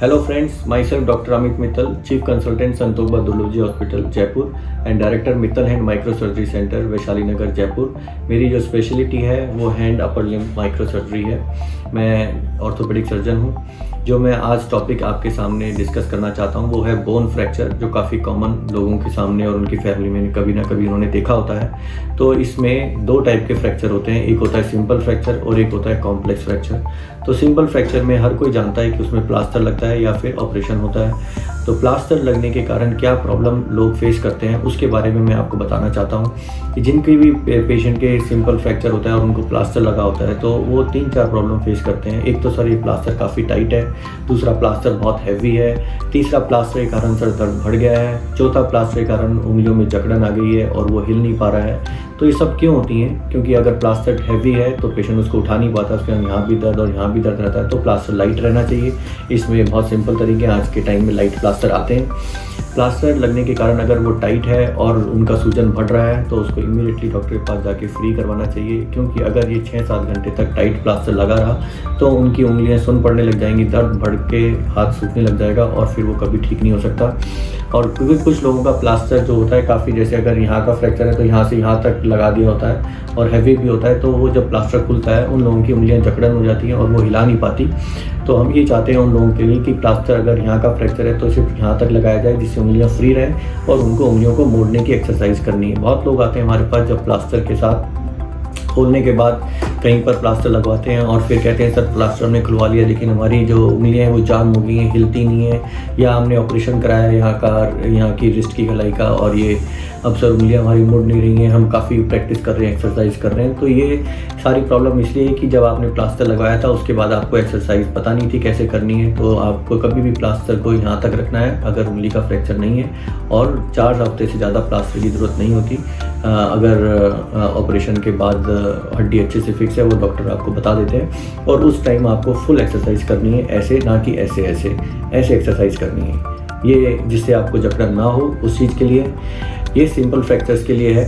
Hello friends, myself Dr. Amit Mittal, Chief Consultant Santok Badurology Hospital, Jaipur and director Mittal hand micro surgery centre Vaishali Nagar Jaipur. मेरी जो speciality है वो hand upper limb micro surgery है। मैं orthopaedic surgeon हूँ। जो मैं आज टॉपिक आपके सामने डिस्कस करना चाहता हूँ वो है बोन फ्रैक्चर, जो काफ़ी कॉमन लोगों के सामने और उनकी फैमिली में कभी ना कभी उन्होंने देखा होता है। तो इसमें दो टाइप के फ्रैक्चर होते हैं, एक होता है सिंपल फ्रैक्चर और एक होता है कॉम्प्लेक्स फ्रैक्चर। तो सिंपल फ्रैक्चर में हर कोई जानता है कि उसमें प्लास्टर लगता है या फिर ऑपरेशन होता है। तो प्लास्टर लगने के कारण क्या प्रॉब्लम लोग फेस करते हैं उसके बारे में मैं आपको बताना चाहता हूँ कि जिनके भी पेशेंट के सिंपल फ्रैक्चर होता है और उनको प्लास्टर लगा होता है तो वो 3-4 प्रॉब्लम फेस करते हैं। एक तो सर ये प्लास्टर काफ़ी टाइट है, दूसरा प्लास्टर बहुत हैवी है, तीसरा प्लास्टर के कारण सर दर्द बढ़ गया है, चौथा प्लास्टर के कारण उंगलियों में जकड़न आ गई है और वो हिल नहीं पा रहा है। तो ये सब क्यों होती हैं? क्योंकि अगर प्लास्टर हैवी है तो पेशेंट उसको उठा नहीं पाता, उसके यहाँ भी दर्द और यहाँ भी दर्द रहता है। तो प्लास्टर लाइट रहना चाहिए। इसमें बहुत सिंपल तरीके आज के टाइम में लाइट प्लास्टर आते हैं। प्लास्टर लगने के कारण अगर वो टाइट है और उनका सूजन बढ़ रहा है तो उसको इमीडिएटली डॉक्टर के पास जाके फ्री करवाना चाहिए, क्योंकि अगर ये 6-7 घंटे तक टाइट प्लास्टर लगा रहा तो उनकी उंगलियां सुन्न पड़ने लग जाएंगी, दर्द बढ़ के हाथ सूखने लग जाएगा और फिर वो कभी ठीक नहीं हो सकता। और क्योंकि कुछ लोगों का प्लास्टर जो होता है काफ़ी, जैसे अगर यहाँ का फ्रैक्चर है तो यहाँ से यहाँ तक लगा दिया होता है और हैवी भी होता है, तो वो जब प्लास्टर खुलता है उन लोगों की उंगलियां जकड़न हो जाती हैं और वो हिला नहीं पाती। तो हम ये चाहते हैं उन लोगों के लिए कि प्लास्टर अगर यहाँ का फ्रैक्चर है तो सिर्फ यहाँ तक लगाया जाए जिससे उंगलियाँ फ्री रहें और उनको उंगलियों को मोड़ने की एक्सरसाइज करनी है। बहुत लोग आते हैं हमारे पास जब प्लास्टर के साथ खोलने के बाद कहीं पर प्लास्टर लगवाते हैं और फिर कहते हैं सर प्लास्टर हमने खुलवा लिया लेकिन हमारी जो उंगलियां हैं वो जाम हो गई हैं, हिलती नहीं है, या हमने ऑपरेशन कराया है यहाँ की रिस्ट की गलाई का और ये अब सर उंगलियां हमारी मुड़ नहीं रही हैं, हम काफ़ी प्रैक्टिस कर रहे हैं, एक्सरसाइज कर रहे हैं। तो ये सारी प्रॉब्लम इसलिए है कि जब आपने प्लास्टर लगवाया था उसके बाद आपको एक्सरसाइज पता नहीं थी कैसे करनी है। तो आपको कभी भी प्लास्टर को यहाँ तक रखना है अगर उंगली का फ्रैक्चर नहीं है, और 4 हफ्ते से ज़्यादा प्लास्टर की ज़रूरत नहीं होती। अगर ऑपरेशन के बाद हड्डी अच्छे से फिक्स है वो डॉक्टर आपको बता देते हैं, और उस टाइम आपको फुल एक्सरसाइज करनी है, ऐसे ना कि ऐसे एक्सरसाइज करनी है, ये जिससे आपको जकड़न ना हो उस चीज़ के लिए। ये सिंपल फ्रैक्चर्स के लिए है।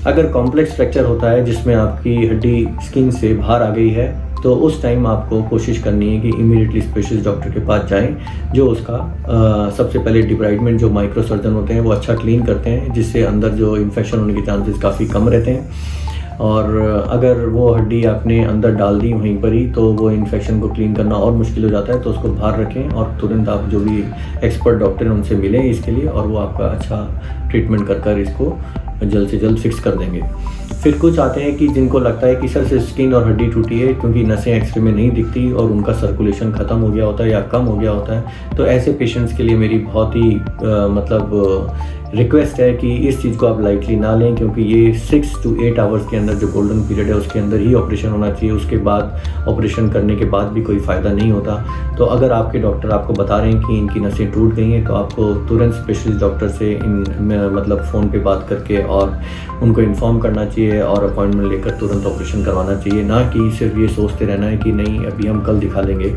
अगर कॉम्प्लेक्स फ्रैक्चर होता है जिसमें आपकी हड्डी स्किन से बाहर आ गई है तो उस टाइम आपको कोशिश करनी है कि इमीडिएटली स्पेशलिस्ट डॉक्टर के पास जाएं, जो उसका सबसे पहले डिब्राइडमेंट जो माइक्रो सर्जन होते हैं वो अच्छा क्लीन करते हैं, जिससे अंदर जो इन्फेक्शन होने के चांसेस काफ़ी कम रहते हैं। और अगर वो हड्डी आपने अंदर डाल दी वहीं पर ही तो वो इन्फेक्शन को क्लीन करना और मुश्किल हो जाता है। तो उसको बाहर रखें और तुरंत आप जो भी एक्सपर्ट डॉक्टर हैं उनसे मिलें इसके लिए, और वो आपका अच्छा ट्रीटमेंट कर इसको जल्द से जल्द फिक्स कर देंगे। फिर कुछ आते हैं कि जिनको लगता है कि सर सिर्फ स्किन और हड्डी टूटी है, क्योंकि नसें एक्सरे में नहीं दिखती और उनका सर्कुलेशन ख़त्म हो गया होता है या कम हो गया होता है। तो ऐसे पेशेंट्स के लिए मेरी बहुत ही रिक्वेस्ट है कि इस चीज़ को आप लाइटली ना लें, क्योंकि ये 6 to 8 आवर्स के अंदर जो गोल्डन पीरियड है उसके अंदर ही ऑपरेशन होना चाहिए। उसके बाद ऑपरेशन करने के बाद भी कोई फ़ायदा नहीं होता। तो अगर आपके डॉक्टर आपको बता रहे हैं कि इनकी नसें टूट गई हैं तो आपको तुरंत स्पेशलिस्ट डॉक्टर से फ़ोन पे बात करके और उनको इन्फॉर्म करना चाहिए और अपॉइंटमेंट लेकर तुरंत ऑपरेशन करवाना चाहिए, ना कि सिर्फ ये सोचते रहना है कि नहीं अभी हम कल दिखा लेंगे।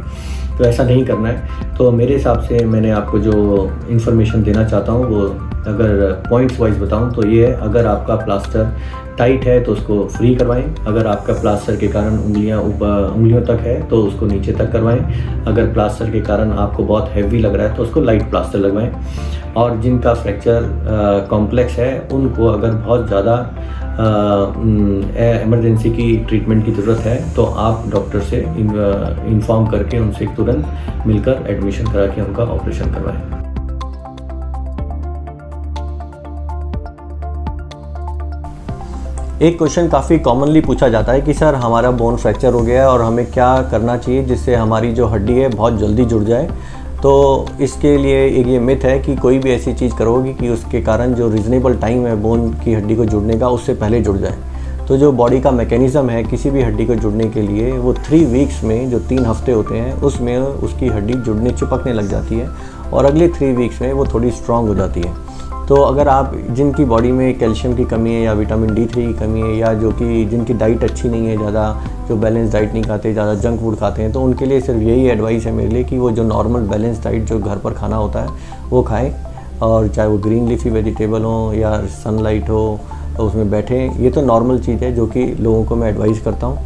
तो ऐसा नहीं करना है। तो मेरे हिसाब से मैंने आपको जो इन्फॉर्मेशन देना चाहता हूँ वो अगर पॉइंट्स वाइज बताऊँ तो ये है, अगर आपका प्लास्टर टाइट है तो उसको फ्री करवाएं। अगर आपका प्लास्टर के कारण उंगलियों तक है तो उसको नीचे तक करवाएं। अगर प्लास्टर के कारण आपको बहुत हैवी लग रहा है तो उसको लाइट प्लास्टर लगवाएं। और जिनका फ्रैक्चर कॉम्प्लेक्स है उनको अगर बहुत ज़्यादा इमरजेंसी की ट्रीटमेंट की ज़रूरत है तो आप डॉक्टर से इन्फॉर्म करके उनसे तुरंत मिलकर एडमिशन करा के उनका ऑपरेशन करवाएं। एक क्वेश्चन काफ़ी कॉमनली पूछा जाता है कि सर हमारा बोन फ्रैक्चर हो गया है और हमें क्या करना चाहिए जिससे हमारी जो हड्डी है बहुत जल्दी जुड़ जाए। तो इसके लिए एक ये मिथ है कि कोई भी ऐसी चीज़ करोगे कि उसके कारण जो रीज़नेबल टाइम है बोन की हड्डी को जुड़ने का उससे पहले जुड़ जाए। तो जो बॉडी का मैकेनिज़्म है किसी भी हड्डी को जुड़ने के लिए वो 3 वीक्स में, जो 3 हफ्ते होते हैं उसमें उसकी हड्डी जुड़ने चिपकने लग जाती है और अगले 3 वीक्स में वो थोड़ी स्ट्रॉन्ग हो जाती है। तो अगर आप जिनकी बॉडी में कैल्शियम की कमी है या विटामिन D3 की कमी है या जो कि जिनकी डाइट अच्छी नहीं है, ज़्यादा जो बैलेंस डाइट नहीं खाते, ज़्यादा जंक फूड खाते हैं, तो उनके लिए सिर्फ यही एडवाइस है मेरे लिए कि वो जो नॉर्मल बैलेंस डाइट जो घर पर खाना होता है वो खाएं, और चाहे वो ग्रीन लीफी वेजिटेबल हो या सनलाइट हो तो उसमें बैठें। ये तो नॉर्मल चीज़ है जो कि लोगों को मैं एडवाइस करता हूँ।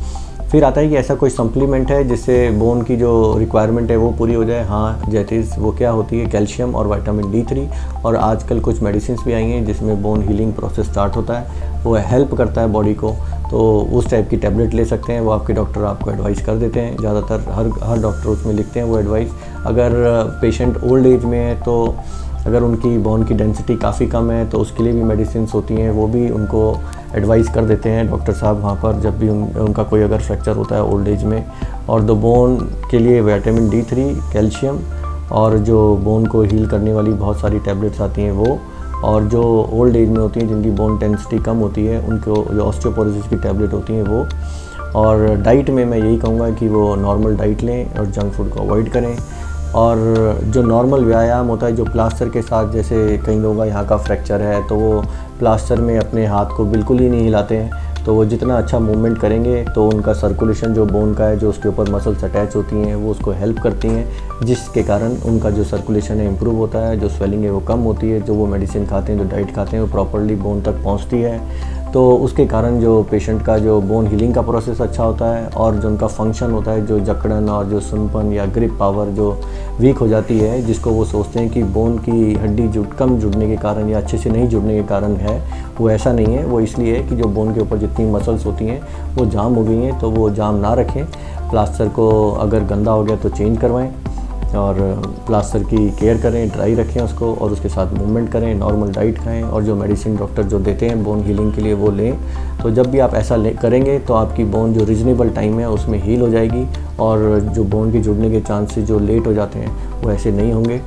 फिर आता है कि ऐसा कोई सप्लीमेंट है जिससे बोन की जो रिक्वायरमेंट है वो पूरी हो जाए। हाँ, जैसे वो क्या होती है, कैल्शियम और विटामिन D3, और आजकल कुछ मेडिसिन भी आई हैं जिसमें बोन हीलिंग प्रोसेस स्टार्ट होता है, वो हेल्प करता है बॉडी को। तो उस टाइप की टैबलेट ले सकते हैं, वो आपके डॉक्टर आपको एडवाइस कर देते हैं। ज़्यादातर हर डॉक्टर उसमें लिखते हैं वो एडवाइस। अगर पेशेंट ओल्ड एज में है तो अगर उनकी बोन की डेंसिटी काफ़ी कम है तो उसके लिए भी मेडिसिन होती हैं, वो भी उनको एडवाइस कर देते हैं डॉक्टर साहब वहाँ पर, जब भी उनका कोई अगर फ्रैक्चर होता है ओल्ड एज में। और द बोन के लिए विटामिन D3, कैल्शियम, और जो बोन को हील करने वाली बहुत सारी टैबलेट्स आती हैं वो, और जो ओल्ड एज में होती हैं जिनकी बोन डेंसिटी कम होती है उनको जो ऑस्टियोपोरोसिस की टैबलेट होती हैं वो। और डाइट में मैं यही कहूँगा कि वो नॉर्मल डाइट लें और जंक फूड को अवॉइड करें। और जो नॉर्मल व्यायाम होता है जो प्लास्टर के साथ, जैसे कई लोगों का यहाँ का फ्रैक्चर है तो वो प्लास्टर में अपने हाथ को बिल्कुल ही नहीं हिलाते हैं, तो वो जितना अच्छा मूवमेंट करेंगे तो उनका सर्कुलेशन जो बोन का है, जो उसके ऊपर मसल्स अटैच होती हैं वो उसको हेल्प करती हैं, जिसके कारण उनका जो सर्कुलेशन है इम्प्रूव होता है, जो स्वेलिंग है वो कम होती है, जो वो मेडिसिन खाते हैं, जो डाइट खाते हैं वो प्रॉपरली बोन तक पहुँचती है। तो उसके कारण जो पेशेंट का जो बोन हीलिंग का प्रोसेस अच्छा होता है, और जो उनका फंक्शन होता है, जो जकड़न और जो सुनपन या ग्रिप पावर जो वीक हो जाती है, जिसको वो सोचते हैं कि बोन की हड्डी कम जुड़ने के कारण या अच्छे से नहीं जुड़ने के कारण है, वो ऐसा नहीं है। वो इसलिए है कि जो बोन के ऊपर जितनी मसल्स होती हैं वो जाम हो गई हैं, तो वो जाम ना रखें। प्लास्टर को अगर गंदा हो गया तो चेंज करवाएं, और प्लास्टर की केयर करें, ड्राई रखें उसको, और उसके साथ मूवमेंट करें, नॉर्मल डाइट खाएं, और जो मेडिसिन डॉक्टर जो देते हैं बोन हीलिंग के लिए वो लें। तो जब भी आप ऐसा करेंगे तो आपकी बोन जो रीजनेबल टाइम है उसमें हील हो जाएगी, और जो बोन की जुड़ने के चांसेस जो लेट हो जाते हैं वो ऐसे नहीं होंगे।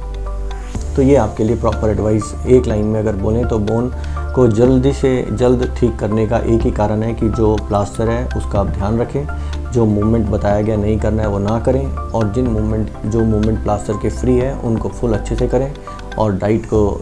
तो ये आपके लिए प्रॉपर एडवाइस। एक लाइन में अगर बोलें तो बोन को जल्दी से जल्द ठीक करने का एक ही कारण है कि जो प्लास्टर है उसका आप ध्यान रखें, जो मूवमेंट बताया गया नहीं करना है वो ना करें, और जो मूवमेंट प्लास्टर के फ्री है उनको फुल अच्छे से करें, और डाइट को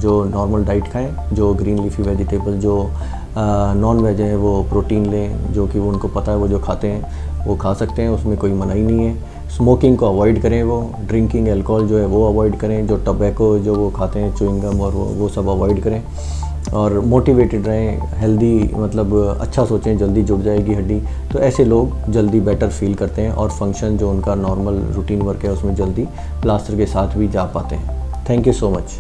जो नॉर्मल डाइट खाएं, जो ग्रीन लीफी वेजिटेबल, जो नॉन वेज है वो प्रोटीन लें, जो कि वो उनको पता है वो जो खाते हैं वो खा सकते हैं, उसमें कोई मनाही नहीं है। स्मोकिंग को अवॉइड करें, वो ड्रिंकिंग अल्कोहल जो है वो अवॉइड करें, जो टबैको जो वो खाते हैं च्युइंगम और वो सब अवॉइड करें, और मोटिवेटेड रहें, हेल्दी मतलब अच्छा सोचें, जल्दी जुड़ जाएगी हड्डी। तो ऐसे लोग जल्दी बेटर फील करते हैं, और फंक्शन जो उनका नॉर्मल रूटीन वर्क है उसमें जल्दी प्लास्टर के साथ भी जा पाते हैं। Thank you so much.